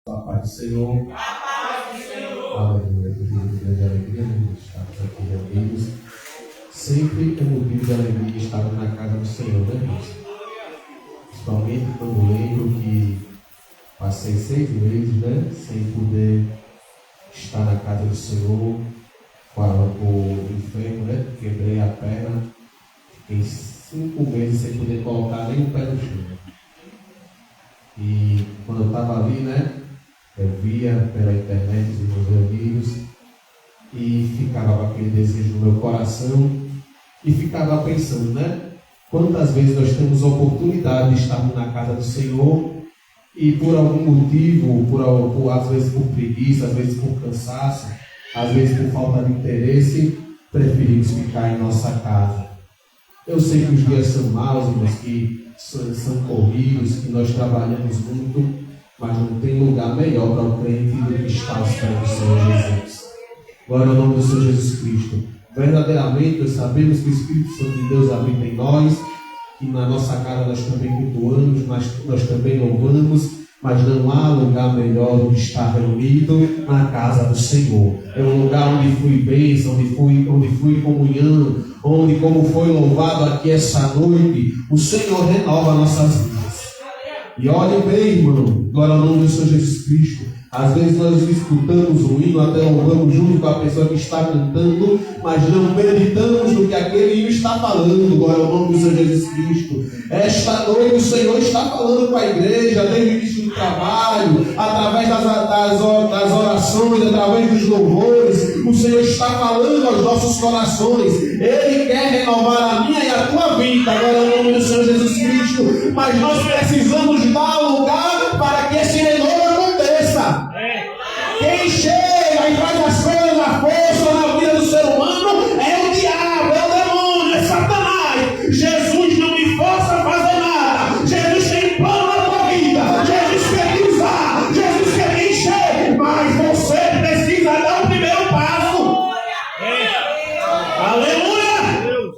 A paz do Senhor. A paz do Senhor. Aleluia. Grande alegria de estarmos aqui reunidos. Sempre é motivo de alegria estar na casa do Senhor, né, Deus? Principalmente quando lembro que passei 6 meses, né, sem poder estar na casa do Senhor, falando com o enfermo, né? Quebrei a perna, fiquei 5 meses sem poder colocar nem o pé no chão. E quando eu estava ali, né, eu via pela internet os meus amigos e ficava com aquele desejo no meu coração e ficava pensando, né, quantas vezes nós temos a oportunidade de estarmos na casa do Senhor e por algum motivo, às vezes por preguiça, às vezes por cansaço, às vezes por falta de interesse, preferimos ficar em nossa casa. Eu sei que os dias são maus, irmãos, que são corridos, que nós trabalhamos muito, mas não tem lugar melhor para o crente do que estar aos pés do Senhor Jesus. Glória ao nome do Senhor Jesus Cristo. Verdadeiramente nós sabemos que o Espírito Santo de Deus habita em nós, que na nossa casa nós também cultuamos, mas nós também louvamos, mas não há lugar melhor do que estar reunido na casa do Senhor. É um lugar onde fui bênção, onde fui comunhão, onde, como foi louvado aqui essa noite, o Senhor renova nossas vidas. E olhe bem, irmão, glória ao nome do Senhor Jesus Cristo. Às vezes nós escutamos o hino, até louvamos junto com a pessoa que está cantando, mas não meditamos no que aquele hino está falando. Glória ao nome do Senhor Jesus Cristo. Esta noite o Senhor está falando com a igreja, desde o início do trabalho, através das orações, através dos louvores. O Senhor está falando aos nossos corações. Ele quer renovar a minha e a tua vida. Glória ao nome do Senhor Jesus Cristo. Mas nós precisamos dar lugar para que esse renovo aconteça. Quem chega e faz as coisas à força na vida do ser humano é o diabo, é o demônio, é Satanás. Jesus não me força a fazer nada. Jesus tem plano na tua vida. Jesus quer te usar. Jesus quer te encher. Mas você precisa dar o primeiro passo. Aleluia!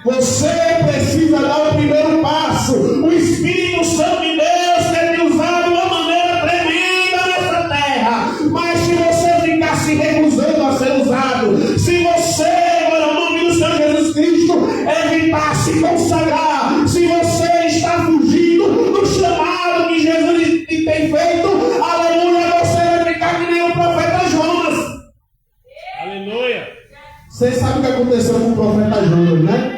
Você precisa dar o primeiro passo. O Espírito Santo de Deus quer te usar de uma maneira tremenda nessa terra. Mas se você ficar se recusando a ser usado, se você, no nome do Senhor Jesus Cristo, evitar se consagrar, se você está fugindo do chamado que Jesus te tem feito, aleluia, você vai ficar que nem o profeta Jonas. Aleluia. Você sabe o que aconteceu com o profeta Jonas, né?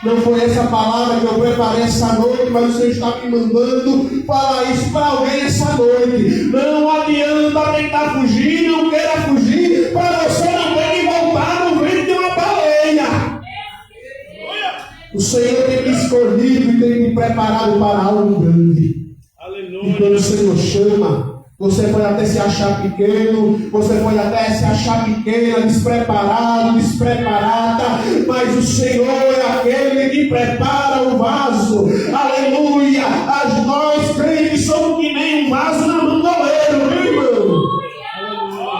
Não foi essa palavra que eu preparei essa noite, mas o Senhor está me mandando falar isso para alguém essa noite. Não adianta tentar fugir, não queira fugir, para você não ter que voltar no ventre de uma baleia. O Senhor tem me escolhido e tem me preparado para algo grande. Aleluia. E quando o Senhor chama, você pode até se achar pequeno, você pode até se achar pequena, despreparado, despreparada, mas o Senhor é aquele que prepara o vaso. Aleluia! Nós crentes somos que nem um vaso na mão do oleiro, viu, irmão?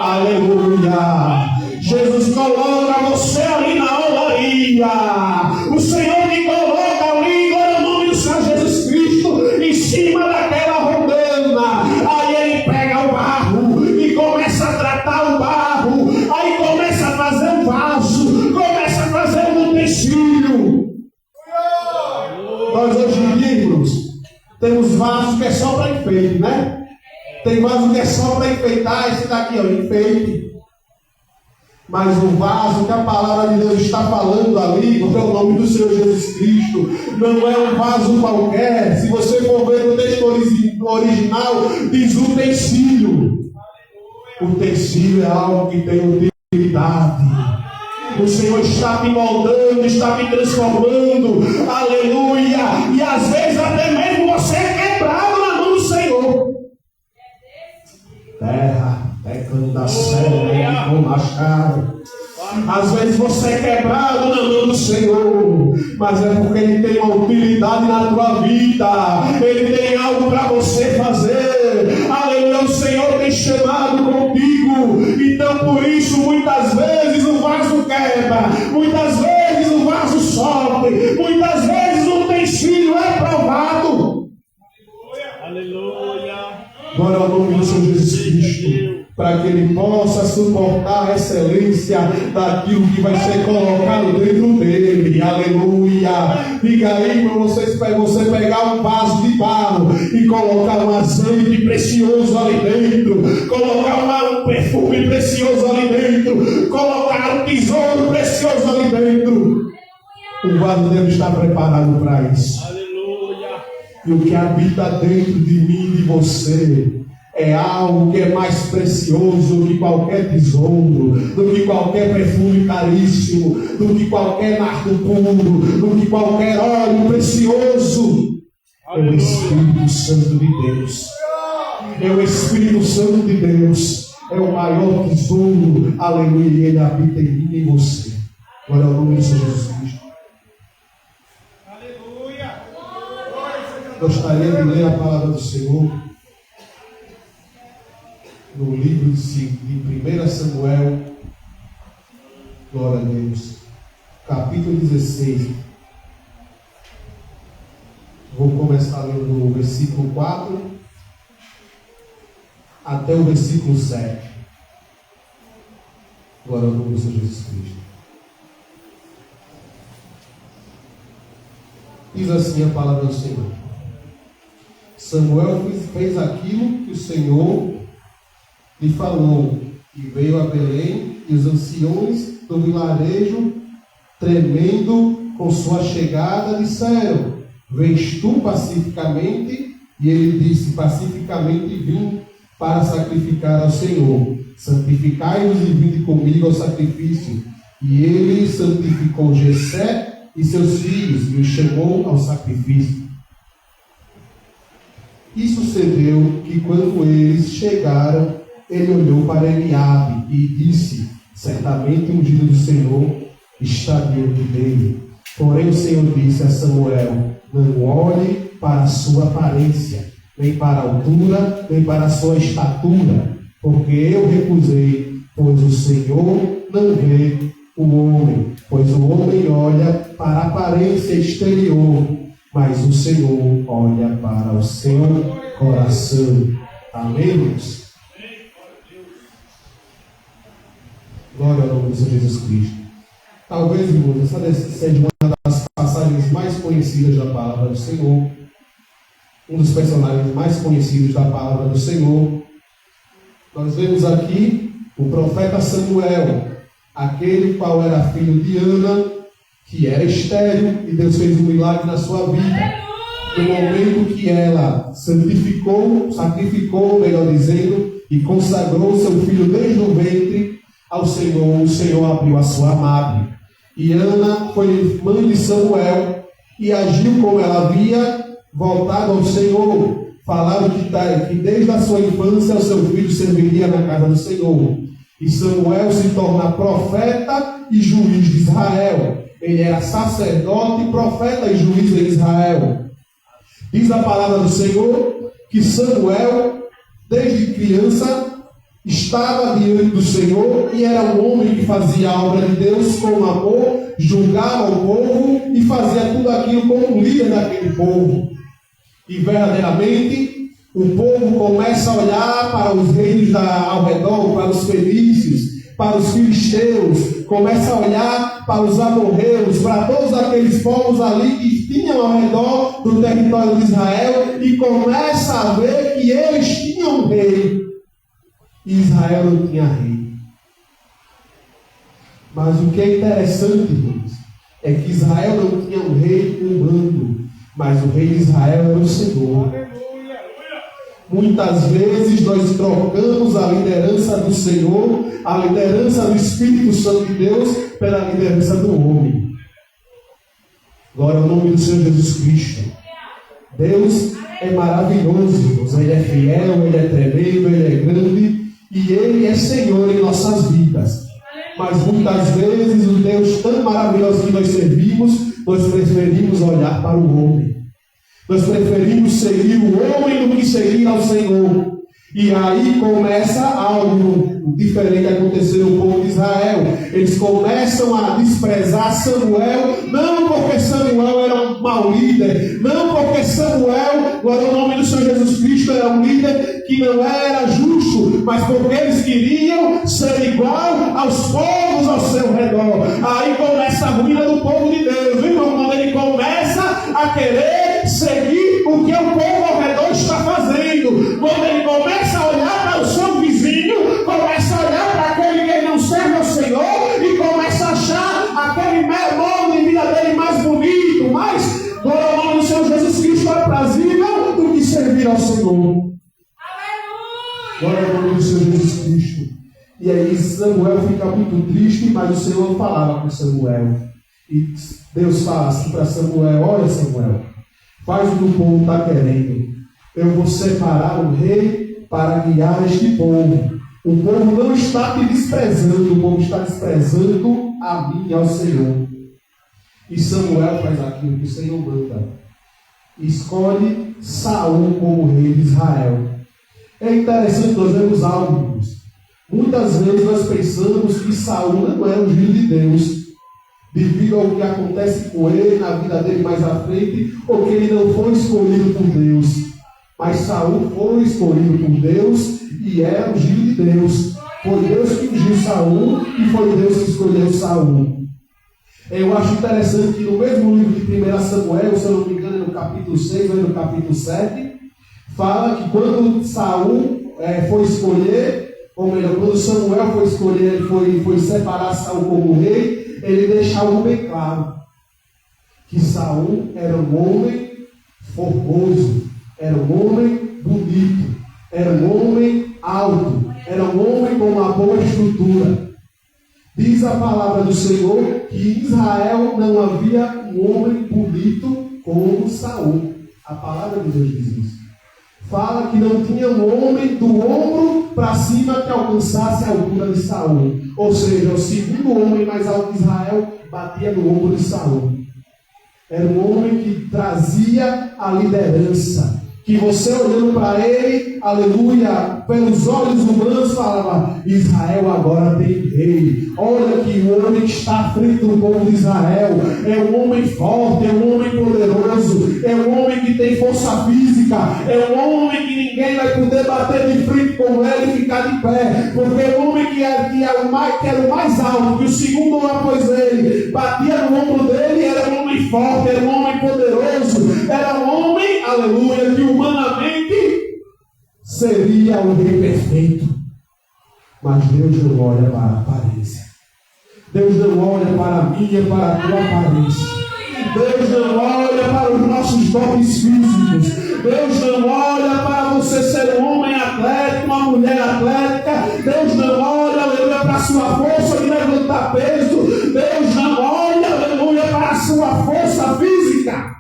Aleluia! Jesus coloca você ali na olaria. O Senhor me coloca ali, glória ao nome do Senhor Jesus Cristo, em cima daquela rodana. Aí ele pega o barro e começa a tratar o barro. Aí começa a fazer um vaso, começa a fazer um utensílio. Nós hoje em dia, irmãos, temos vasos que é só para enfeite, né? Tem vaso que é só para enfeitar. Esse daqui, ó, enfeite. Mas o vaso que a palavra de Deus está falando ali, é o nome do Senhor Jesus Cristo, não é um vaso qualquer. Se você for ver no texto original, diz utensílio. Utensílio é algo que tem utilidade. O Senhor está me moldando, está me transformando. Aleluia! E às vezes até mesmo você é quebrado na mão do Senhor. Terra, pecando da serra, com machado. Às vezes você é quebrado na mão do Senhor, mas é porque Ele tem uma utilidade na tua vida. Ele tem algo para você fazer. Aleluia, o Senhor tem chamado contigo. Então por isso muitas vezes o vaso quebra, muitas vezes o vaso sofre, muitas vezes o utensílio é provado. Aleluia. Glória ao nome do Senhor Jesus Cristo, para que ele possa suportar a excelência daquilo que vai ser colocado dentro dele. Aleluia. Diga aí para você pegar um vaso de barro e colocar um azeite precioso ali dentro, colocar um perfume precioso ali dentro, colocar um tesouro precioso ali dentro. O vaso deve estar preparado para isso. Aleluia. E o que habita dentro de mim e de você é algo que é mais precioso do que qualquer tesouro, do que qualquer perfume caríssimo, do que qualquer nardo puro, do que qualquer óleo precioso. É o Espírito Santo de Deus. É o Espírito Santo de Deus. É o maior tesouro. Aleluia. E ele habita em mim e em você. Glória ao nome de Jesus Cristo. Aleluia. Gostaria de ler a palavra do Senhor no livro de 1 Samuel, glória a Deus, capítulo 16. Vou começar lendo do versículo 4 até o versículo 7. Glória ao nome do Senhor Jesus Cristo. Diz assim a palavra do Senhor: Samuel fez aquilo que o Senhor lhe falou, e veio a Belém, e os anciões do vilarejo, tremendo com sua chegada, disseram: Vens tu pacificamente? E ele disse: Pacificamente vim para sacrificar ao Senhor. Santificai-vos e vinde comigo ao sacrifício. E ele santificou Jessé e seus filhos, e os chamou ao sacrifício. E sucedeu que, quando eles chegaram, ele olhou para Eliabe e disse: Certamente o ungido do Senhor está diante dele. Porém o Senhor disse a Samuel: Não olhe para a sua aparência, nem para a altura, nem para a sua estatura, porque eu recusei, pois o Senhor não vê o homem, pois o homem olha para a aparência exterior, mas o Senhor olha para o seu coração. Amém, irmãos? Glória ao nome do Senhor Jesus Cristo. Talvez, irmãos, essa seja uma das passagens mais conhecidas da palavra do Senhor, um dos personagens mais conhecidos da palavra do Senhor. Nós vemos aqui o profeta Samuel, aquele qual era filho de Ana, que era estéril, e Deus fez um milagre na sua vida. No momento que ela sacrificou, melhor dizendo, e consagrou seu filho desde o ventre ao Senhor, o Senhor abriu a sua madre. E Ana foi mãe de Samuel e agiu como ela havia voltado ao Senhor, falando que desde a sua infância o seu filho serviria na casa do Senhor. E Samuel se torna profeta e juiz de Israel. Ele era sacerdote, profeta e juiz de Israel. Diz a palavra do Senhor que Samuel, desde criança, estava diante do Senhor e era um homem que fazia a obra de Deus com amor, julgava o povo e fazia tudo aquilo como líder daquele povo. E verdadeiramente o povo começa a olhar para os reinos ao redor, para os fenícios, para os filisteus, começa a olhar para os amorreus, para todos aqueles povos ali que tinham ao redor do território de Israel, e começa a ver que eles tinham um rei. E Israel não tinha rei. Mas o que é interessante, irmãos, é que Israel não tinha um rei humano, mas o rei de Israel era o Senhor. Muitas vezes nós trocamos a liderança do Senhor, a liderança do Espírito Santo de Deus, pela liderança do homem. Glória ao nome do Senhor Jesus Cristo. Deus é maravilhoso, irmãos. Ele é fiel, Ele é tremendo, Ele é grande, e Ele é Senhor em nossas vidas. Mas muitas vezes o Deus tão maravilhoso que nós servimos, nós preferimos olhar para o homem. Nós preferimos seguir o homem do que seguir ao Senhor. E aí começa algo diferente acontecer no povo de Israel. Eles começam a desprezar Samuel, não porque Samuel era um mau líder, não porque Samuel, glória ao nome do Senhor Jesus Cristo, era um líder que não era justo, mas porque eles queriam ser igual aos povos ao seu redor. Aí começa a ruína do povo de Deus, viu, irmão? Quando ele começa a querer seguir o que o povo ao redor está fazendo, quando ele começa a olhar para o seu vizinho, começa a olhar para aquele que não serve ao Senhor e começa a achar aquele modo de vida dele mais bonito, mais, glória ao nome do Senhor Jesus Cristo, aprazível do que servir ao Senhor. Glória ao nome do Senhor Jesus Cristo. E aí Samuel fica muito triste, mas o Senhor falava com Samuel. E Deus fala assim para Samuel: olha, Samuel, faz o que o povo está querendo. Eu vou separar um rei para guiar este povo. O povo não está te desprezando, o povo está desprezando a mim e ao Senhor. E Samuel faz aquilo que o Senhor manda. Escolhe Saul como rei de Israel. É interessante nós vermos algo, irmãos. Muitas vezes nós pensamos que Saul não é ungido de Deus, devido ao que acontece com ele, na vida dele mais à frente, ou que ele não foi escolhido por Deus. Mas Saul foi escolhido por Deus e é ungido de Deus. Foi Deus que ungiu Saul e foi Deus que escolheu Saul. Eu acho interessante que no mesmo livro de 1 Samuel, se eu não me engano, no capítulo 6 ou no capítulo 7, fala que quando Saul foi escolher, ou melhor, quando Samuel foi escolher, foi separar Saul como rei, ele deixa algo bem claro: que Saul era um homem formoso, era um homem bonito, era um homem alto, era um homem com uma boa estrutura. Diz a palavra do Senhor que em Israel não havia um homem bonito como Saul. A palavra de Deus diz isso. Fala que não tinha um homem do ombro para cima que alcançasse a altura de Saul. Ou seja, o segundo homem mais alto de Israel batia no ombro de Saul. Era um homem que trazia a liderança. Que você olhando para ele, aleluia, pelos olhos humanos falava: Israel agora tem rei. Olha que o homem que está à frente do povo de Israel é um homem forte, é um homem poderoso, é um homem que tem força física, é um homem que ninguém vai poder bater de frente com ele e ficar de pé, porque é um homem que era o mais alto, que o segundo homem após ele batia no ombro dele, era um homem forte, era um homem poderoso, era um homem, aleluia, que humanamente seria o rei perfeito. Mas Deus não olha para a aparência. Deus não olha para a minha, para a tua aparência. Deus não olha para os nossos toques físicos. Deus não olha para você ser um homem atlético, uma mulher atlética. Deus não olha, aleluia, para a sua força de levantar peso. Deus não olha, aleluia, para a sua força física.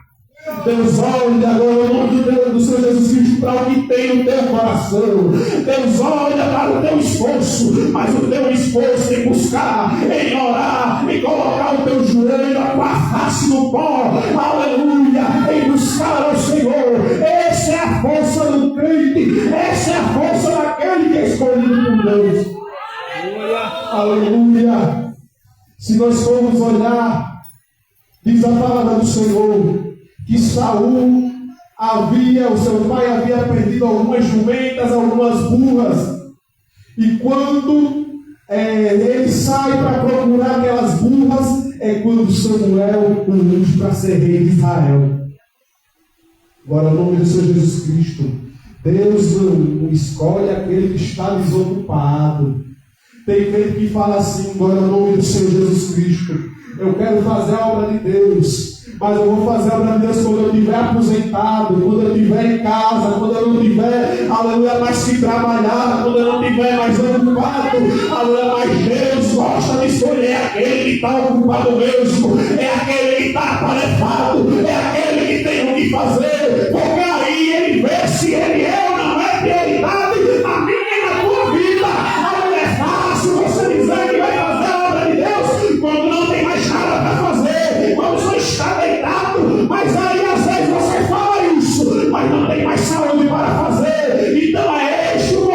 Deus olha agora o nome do Senhor Jesus Cristo para o que tem no teu coração. Deus olha para o teu esforço, mas o teu esforço em buscar, em orar, em colocar o teu joelho, a tua face no pó, aleluia, em buscar ao Senhor. Essa é a força do crente, essa é a força daquele que é escolhido por Deus. Aleluia. Se nós formos olhar, diz a palavra do Senhor que Saul o seu pai havia perdido algumas jumentas, algumas burras, e quando ele sai para procurar aquelas burras, é quando Samuel o unge para ser rei de Israel. Agora, no nome do Senhor Jesus Cristo, Deus não escolhe aquele que está desocupado. Tem gente que fala assim: agora, no nome do Senhor Jesus Cristo, eu quero fazer a obra de Deus, mas eu vou fazer a obra de Deus quando eu estiver aposentado, quando eu estiver em casa, quando eu não tiver, aleluia, mais que trabalhar, quando eu não estiver mais ocupado, aleluia. Mas Deus gosta de escolher aquele que está ocupado mesmo, é aquele que está atarefado, é aquele que tem o que fazer, porque aí ele vê se ele é ou não é prioridade na minha e na tua vida. Não é fácil você dizer que vai fazer a obra de Deus quando não tem mais nada para fazer, quando você está deitado, mas aí às vezes você fala isso, mas não tem mais saúde para fazer. Então é este o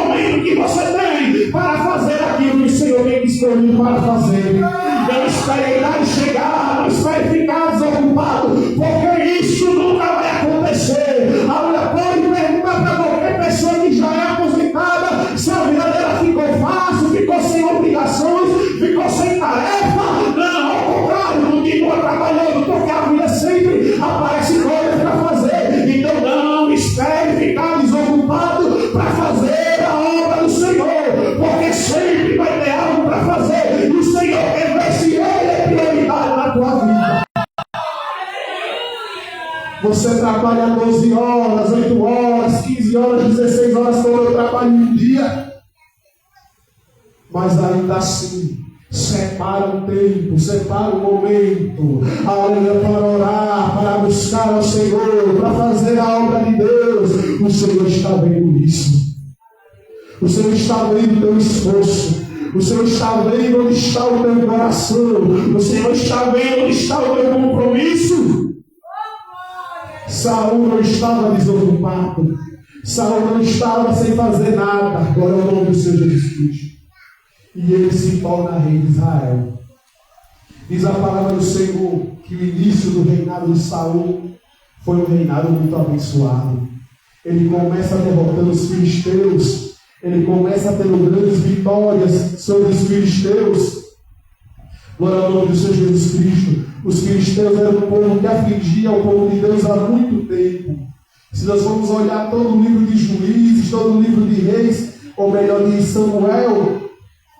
escolhido para fazer. Não espere a idade chegar, não espere ficar desocupado, porque isso nunca vai acontecer. A mulher pode perguntar para qualquer pessoa que já é aposentada se a vida dela ficou fácil, ficou sem obrigações, ficou sem tarefa. Não, ao contrário, continua trabalhando, porque a vida sempre aparece coisas para fazer. Então não espere ficar desocupado para fazer a obra do Senhor, porque sempre vai ter algo para fazer, e o Senhor quer ver se Ele é prioridade na tua vida. Você trabalha 12 horas, 8 horas, 15 horas, 16 horas, como eu trabalho um dia, mas ainda assim separa um tempo, separa um momento, aleluia, para orar, para buscar ao Senhor, para fazer a obra de Deus. O Senhor está vendo isso. O Senhor está vendo o teu esforço. O Senhor está vendo onde está o teu coração. O Senhor está vendo onde está o teu compromisso. Saul não estava desocupado. Saul não estava sem fazer nada. Agora é o nome do Senhor Jesus Cristo. E ele se torna rei de Israel. Diz a palavra do Senhor que o início do reinado de Saul foi um reinado muito abençoado. Ele começa derrotando os filisteus. Ele começa tendo grandes vitórias sobre os filisteus. Glória ao nome do Senhor Jesus Cristo. Os filisteus eram um povo que afligia o povo de Deus há muito tempo. Se nós vamos olhar todo o livro de Juízes, todo o livro de Reis, ou melhor, de Samuel,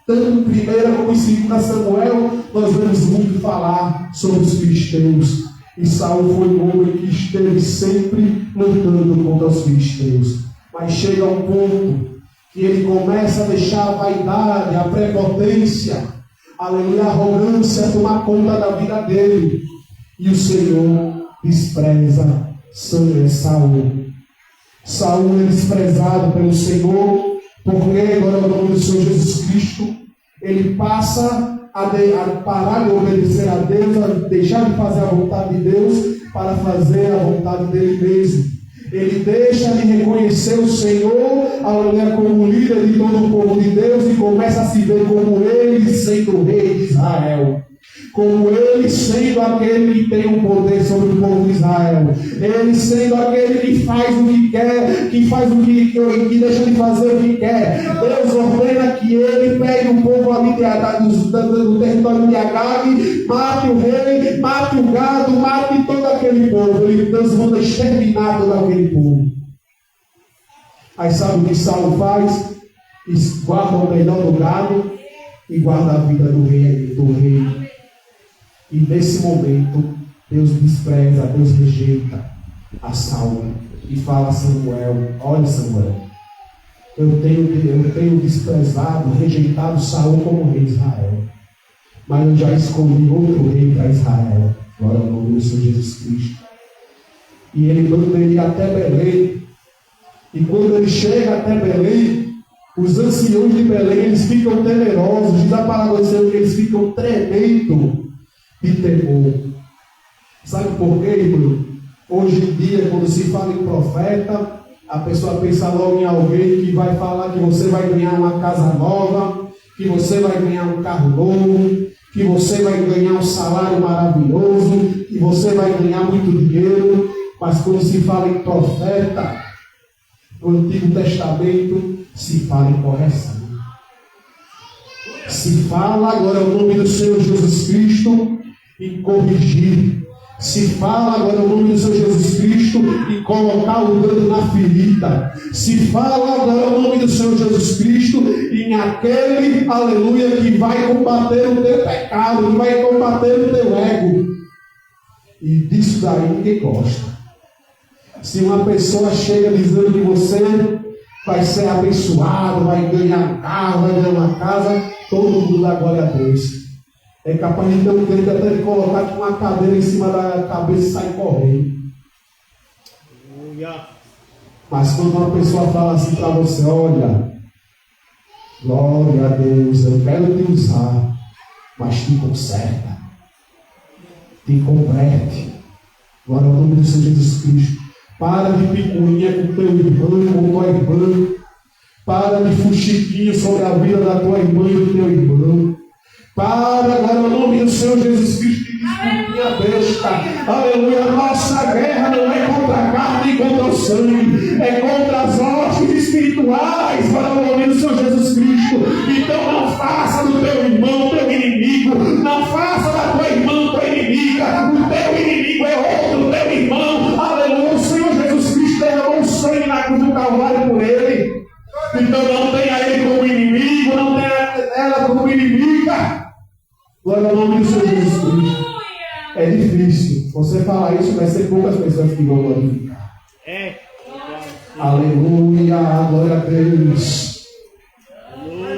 tanto em 1 como em 2 Samuel, nós vemos muito falar sobre os filisteus. E Saul foi um homem que esteve sempre lutando contra os filisteus. Mas chega um ponto que ele começa a deixar a vaidade, a prepotência, aleluia, a arrogância tomar conta da vida dele. E o Senhor despreza Saul. Saul é desprezado pelo Senhor, porque agora no nome do Senhor Jesus Cristo, ele passa a parar de obedecer a Deus, a deixar de fazer a vontade de Deus para fazer a vontade dele mesmo. Ele deixa de reconhecer o Senhor, aleluia, como líder de todo o povo de Deus, e começa a se ver como ele sendo o rei de Israel. Como ele sendo aquele que tem o poder sobre o povo de Israel. Ele sendo aquele que faz o que quer, que faz o que deixa de fazer o que quer. Deus ordena que ele pegue o povo ali do território de Agag, mate o rei, mate o gado, mate todo aquele povo. Deus manda exterminar todo aquele povo. Aí sabe o que Saul faz? Guarda o melhor do gado e guarda a vida do rei. E nesse momento, Deus despreza, Deus rejeita a Saul e fala a Samuel: olha, Samuel, eu tenho desprezado, rejeitado Saul como rei de Israel, mas eu já escolhi outro rei para Israel. Glória ao nome do Senhor Jesus Cristo. E ele manda ele ir até Belém. E quando ele chega até Belém, os anciãos de Belém, eles ficam temerosos. Diz a palavra do Senhor que eles ficam tremendo de temor. Sabe por quê, irmão? Hoje em dia, quando se fala em profeta, a pessoa pensa logo em alguém que vai falar que você vai ganhar uma casa nova, que você vai ganhar um carro novo, que você vai ganhar um salário maravilhoso, que você vai ganhar muito dinheiro. Mas quando se fala em profeta, no Antigo Testamento, se fala em correção. Se fala, agora o nome do Senhor Jesus Cristo, em corrigir. Se fala agora o nome do Senhor Jesus Cristo e colocar o dedo na ferida. Se fala agora o nome do Senhor Jesus Cristo em aquele, aleluia, que vai combater o teu pecado, que vai combater o teu ego. E disso daí ninguém gosta. Se uma pessoa chega dizendo que você vai ser abençoado, vai ganhar um carro, vai ganhar uma casa, todo mundo dá glória a Deus. É capaz de ter um crente até de colocar aqui uma cadeira em cima da cabeça e sair correndo. Mas quando uma pessoa fala assim para você: olha, glória a Deus, eu quero te usar, mas te conserta, te converte. Glória ao nome do Senhor Jesus Cristo. Para de picuinha com teu irmão, com tua irmã. Para de fuxiquinho sobre a vida da tua irmã e do teu irmão. Para agora o nome do Senhor Jesus Cristo e minha besta. Aleluia. A nossa guerra não é contra a carne e contra o sangue, é contra as hostes espirituais. Para o nome do Senhor Jesus Cristo. Então não faça do teu irmão teu inimigo, não faça da tua irmã tua inimiga. O teu inimigo é outro teu irmão. Aleluia. O Senhor Jesus Cristo derramou o sangue na cruz do Calvário por ele. Então não tenha ele como inimigo, não tenha ela como inimiga. Glória ao nome do Senhor Jesus Cristo. É difícil. Você falar isso, vai ser poucas pessoas que vão glorificar. Aleluia, glória a Deus.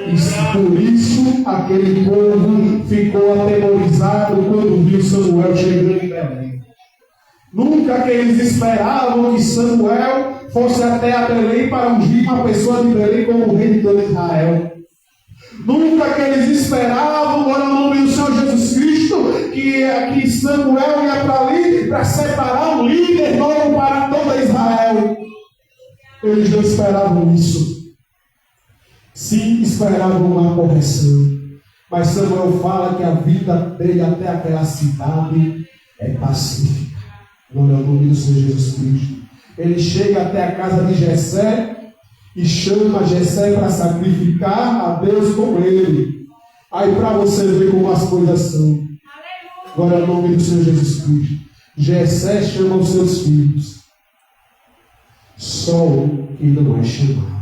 E por isso aquele povo ficou atemorizado quando viu Samuel chegando em Belém. Nunca que eles esperavam que Samuel fosse até a Belém para ungir uma pessoa de Belém como rei de todo Israel. Nunca que eles esperavam, agora no nome do Senhor Jesus Cristo, que Samuel ia para ali para separar um líder novo para toda Israel. Eles não esperavam isso. Sim, esperavam uma correção. Mas Samuel fala que a vida dele até aquela cidade é pacífica. Glória ao nome do Senhor Jesus Cristo. Ele chega até a casa de Jessé e chama Jessé para sacrificar a Deus com ele. Aí para você ver como as coisas são. Glória ao nome do Senhor Jesus Cristo. Jessé chama os seus filhos. Só o que não é chamado.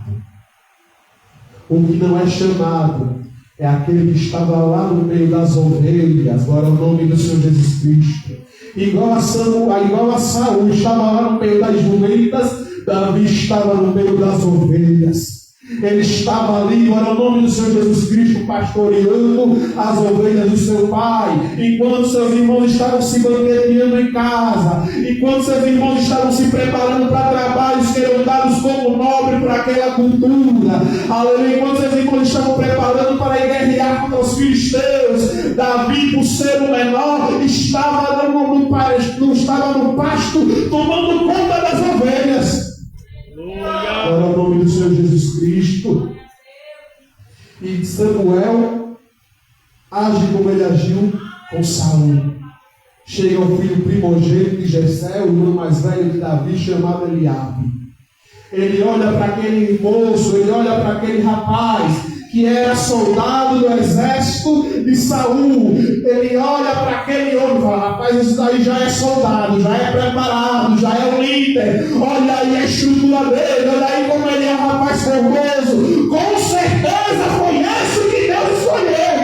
O que não é chamado é aquele que estava lá no meio das ovelhas. Glória ao nome do Senhor Jesus Cristo. Igual a Saul estava lá no meio das jumentas, Davi estava no meio das ovelhas. Ele estava ali, glória ao nome do Senhor Jesus Cristo, pastoreando as ovelhas do seu pai, enquanto seus irmãos estavam se banqueteando em casa, enquanto seus irmãos estavam se preparando para trabalhos que eram dados como nobre para aquela cultura. Aleluia. Enquanto seus irmãos estavam preparando para guerrear contra os filisteus, Davi, por ser o menor, estava no pasto, tomando conta das ovelhas. Glória ao nome do Senhor Jesus Cristo. E Samuel age como ele agiu com Saul. Chega o filho primogênito de Jessé, o irmão mais velho de Davi, chamado Eliabe. Ele olha para aquele moço, ele olha para aquele rapaz que era soldado do exército de Saul. Ele olha para aquele homem e fala: rapaz, isso daí já é soldado, já é preparado, já é um líder. Olha aí a estrutura dele, olha aí como ele é um rapaz formoso. Com certeza foi esse que Deus escolheu.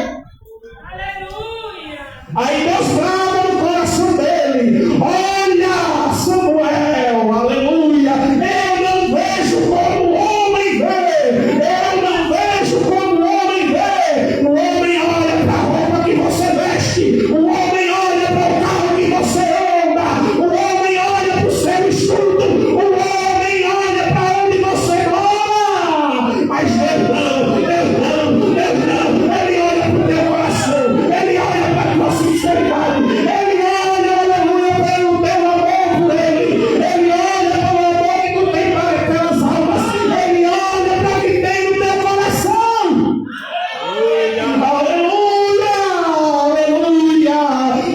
Aleluia! Aí Deus fala no coração dele: olha, Samuel, aleluia, eu não vejo como o homem vê, eu não vejo como o homem vê. O homem olha para a roupa que você veste, o homem olha para o carro que você anda, o homem olha para o seu estudo, o homem olha para onde você mora. Mas Deus não, ele olha para o teu coração, ele olha para a tua sinceridade, ele olha, aleluia, pelo teu amor por ele, ele olha pelo amor que tu tem para aquelas almas, ele olha para o que tem no teu coração. Aleluia, aleluia.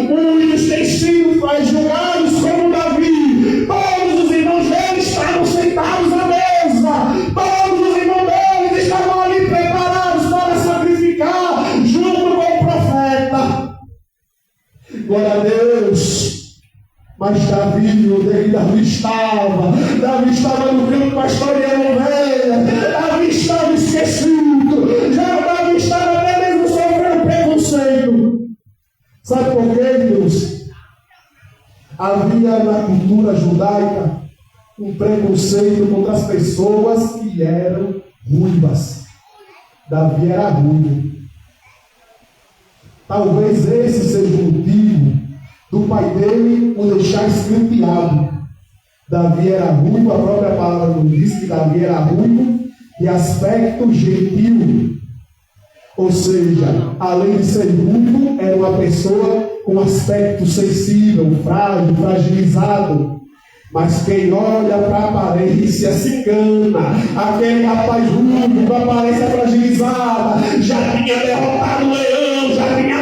Muitos têm sido julgados como Davi. Todos os irmãos dele estavam sentados à mesa, todos os irmãos deles estavam ali preparados para sacrificar junto com o profeta. Glória a Deus. Mas Davi estava no campo pastoreando ovelha. Davi estava esquecido. Já Davi estava até mesmo sofrendo preconceito. Sabe por quê, Deus? Havia na cultura judaica um preconceito contra as pessoas que eram ruivas. Davi era ruivo. Talvez esse seja o motivo do pai dele o deixar escanteado. Davi era ruivo, a própria palavra nos diz que Davi era ruivo de aspecto gentil. Ou seja, além de ser ruivo, era uma pessoa com aspecto sensível, frágil, fragilizado. Mas quem olha para a aparência se engana. Aquele rapaz ruivo com a aparência fragilizada já tinha derrotado o leão, já tinha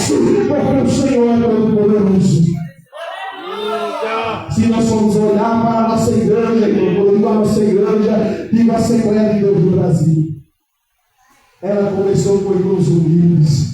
exército, porque o Senhor é todo-poderoso. Se nós formos olhar para a nossa igreja, quando eu digo a nossa igreja, digo a Assembleia de Deus do Brasil. Ela começou com irmãos humildes,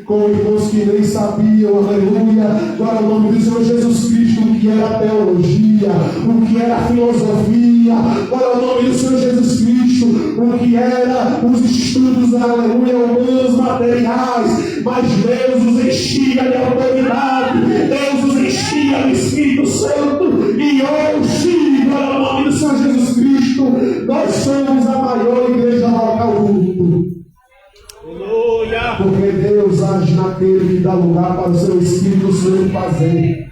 com irmãos que nem sabiam, aleluia, agora o nome do Senhor Jesus Cristo, o que era teologia, o que era filosofia, agora o nome do Senhor Jesus Cristo, o que era os estudos, aleluia, humanos, materiais, mas Deus os enchia de autoridade, Deus os enchia do Espírito Santo, e hoje, agora o nome do Senhor Jesus Cristo, nós somos a maior igreja local do mundo. Porque Deus age naquele que dá lugar para o seu Espírito Santo fazer.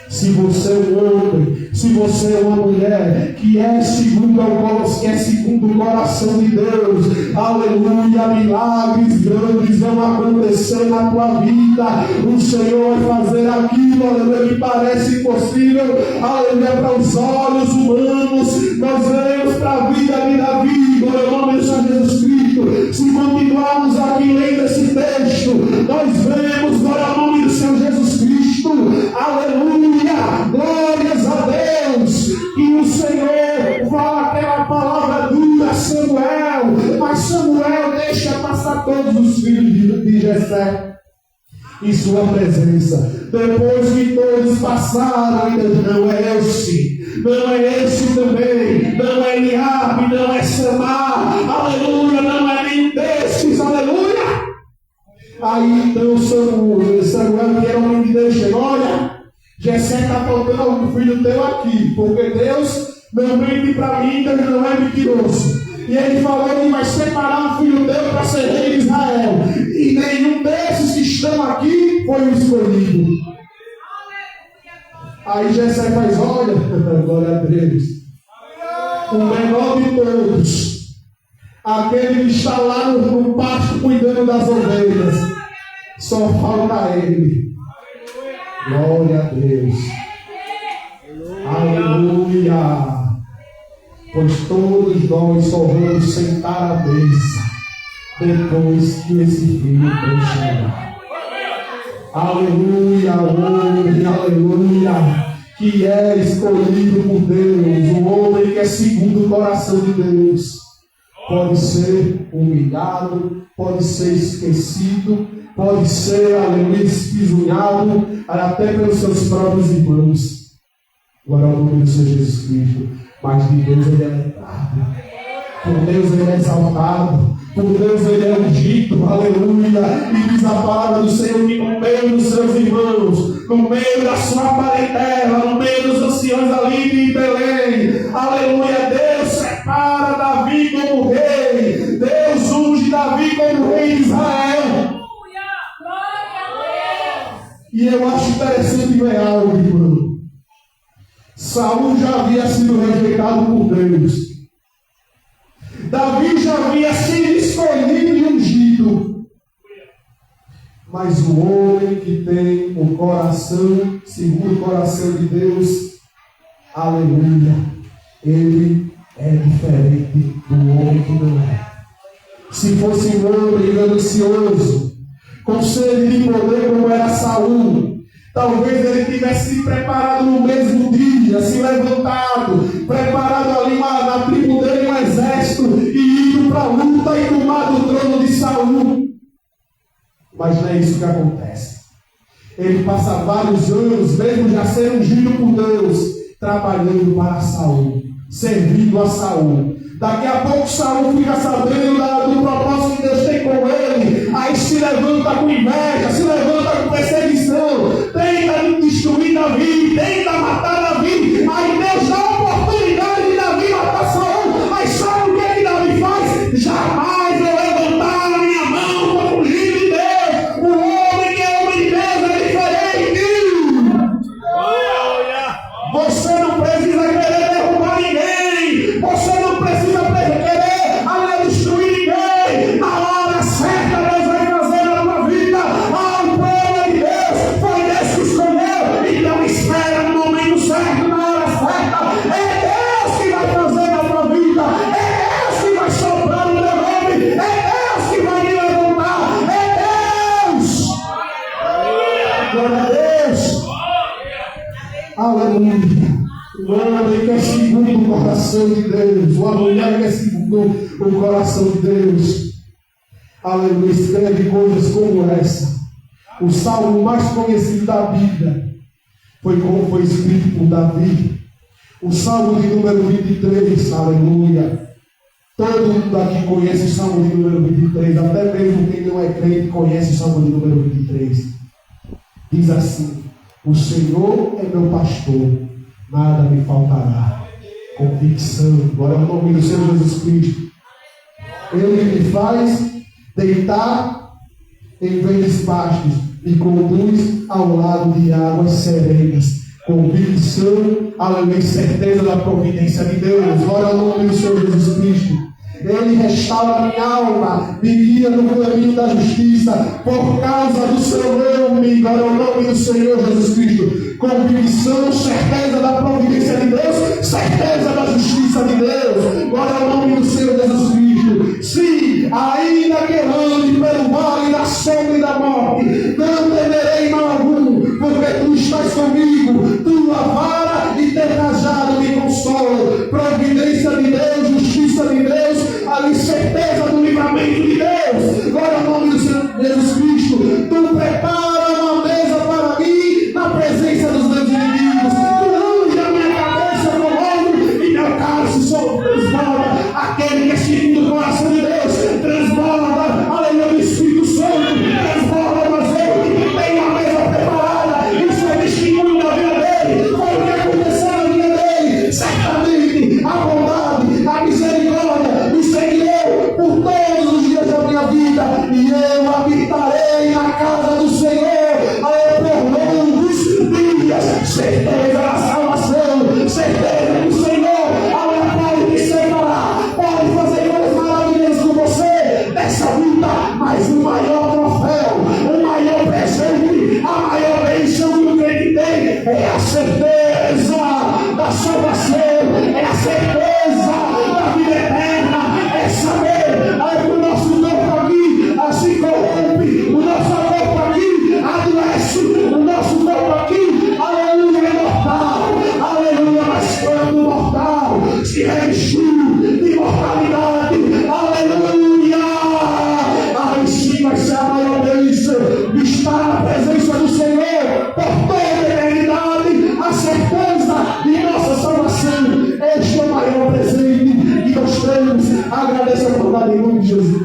Se você é um homem, se você é uma mulher que é segundo o coração de Deus, aleluia, milagres grandes vão acontecer na tua vida. O Senhor vai fazer aquilo, aleluia, que parece impossível, aleluia, para os olhos humanos. Nós veremos para a vida de Davi, glória ao nome do Senhor Jesus Cristo. Se continuarmos aqui lendo esse texto, nós vemos, glória ao nome do Senhor Jesus Cristo, aleluia, glórias a Deus, que o Senhor fala aquela palavra dura a Samuel, mas Samuel deixa passar todos os filhos de Jessé em sua presença. Depois que todos passaram, ainda não é esse também, não é Eliabe, não é Samar, aleluia, não é nenhum desses, aleluia. Aí então Samuel, que era um homem de Deus, chegou, olha, Jessé está faltando algum filho teu aqui, porque Deus não mente para mim, Deus não é mentiroso. E ele falou que vai separar um filho teu para ser rei de Israel. E nenhum desses que estão aqui foi o escolhido. Aí Jessé faz, olha, glória a Deus, o menor de todos, aquele que está lá no pasto cuidando das ovelhas, só falta ele. Glória a Deus. Aleluia. Pois todos nós só vamos sentar à mesa depois que esse filho chegar. Aleluia, homem, aleluia, que é escolhido por Deus, o homem que é segundo o coração de Deus, pode ser humilhado, pode ser esquecido, pode ser, aleluia, espisunhado até pelos seus próprios irmãos. Glória ao nome do Senhor Jesus Cristo. Mas de Deus ele é lembrado, por Deus ele é exaltado, por Deus ele é ungido, aleluia. E diz a palavra do Senhor que no meio dos seus irmãos, no meio da sua parentela, no meio dos anciões ali de Belém, aleluia, Deus separa Davi como rei, Deus unge Davi como rei de Israel. E eu acho interessante ver algo, irmão. Saul já havia sido rejeitado por Deus. Davi já havia sido escolhido e ungido. Mas o homem que tem o coração, segundo o coração de Deus, aleluia, ele é diferente do homem que não é. Se fosse um homem ganancioso, com sede de poder como era Saul, talvez ele tivesse se preparado no mesmo dia, se levantado, preparado ali na tribo dele um exército e ido para a luta e tomado o trono de Saul. Mas não é isso que acontece. Ele passa vários anos, mesmo já sendo ungido por Deus, trabalhando para Saul, servindo a Saul. Daqui a pouco Saul fica sabendo do propósito que Deus tem com ele. Aí se levanta com inveja, se levanta com perseguição, tenta destruir Davi, tenta matar Davi. Aí Deus dá a oportunidade de Davi matar Saul. Mas sabe o que é que Davi faz? Jamais vou levantar a minha mão para fugir de Deus. O homem que é homem de Deus é diferente. Você não precisa querer derrubar ninguém. Você não precisa querer destruir ninguém. Na hora certa Deus vai fazer na tua vida Glória a Deus. Aleluia. O homem que é segundo o coração de Deus, uma mulher que é segundo o coração de Deus, aleluia, escreve coisas como essa. O salmo mais conhecido da Bíblia foi escrito por Davi. O salmo de número 23, aleluia. Todo mundo aqui conhece o salmo de número 23, até mesmo quem não é crente conhece o salmo de número 23. Diz assim: o Senhor é meu pastor, nada me faltará. Convicção, glória ao nome do Senhor Jesus Cristo. Ele me faz deitar em verdes pastos e conduz ao lado de águas serenas. Convicção, aleluia, certeza da providência de Deus. Glória ao nome do Senhor Jesus Cristo. Ele restaura a minha alma, me guia no caminho da justiça, por causa do seu nome. Glória ao nome do Senhor Jesus Cristo. Convicção, certeza da providência de Deus, certeza da justiça de Deus. Glória ao nome do Senhor Jesus Cristo. Sim, ainda que eu ande pelo vale da sombra e da morte, não temerei mal algum, porque tu estás comigo, tua vara e teu cajado me consolam. Providência de Deus, justiça de Deus, ali certeza do livramento de Deus. Glória ao nome do Senhor Jesus Cristo. Tu prepara uma mesa para mim na presença dos meus inimigos. Tu unge a minha cabeça com óleo e meu cálice só transborda. Aquele que é segundo o coração de Deus transborda, aleluia, o Espírito Santo transborda o azeite. Tem uma mesa preparada. Isso é testemunho da vida dele. Foi o que aconteceu na vida dele. Certamente a bondade, a misericórdia me seguirão por todos os dias da minha vida, e eu habitarei na casa do Senhor por longos dias. Certeza da salvação, certeza que o Senhor pode te separar, pode fazer coisas maravilhosas com você dessa vida, mas o maior troféu, o maior presente, a maior bênção que o crente tem é a certeza da salvação, é a certeza da vida eterna, é saber que o nosso corpo aqui se corrompe, o nosso corpo aqui adoece, o nosso corpo aqui, aleluia, é mortal, aleluia, mas quando o mortal se revestiu de mortalidade, aleluia, aí sim vai ser a maior bênção, estar na presença do Senhor por toda a eternidade, a certeza de nossa salvação. Este é o maior presente que nós temos. Agradeço a bondade em nome de Jesus.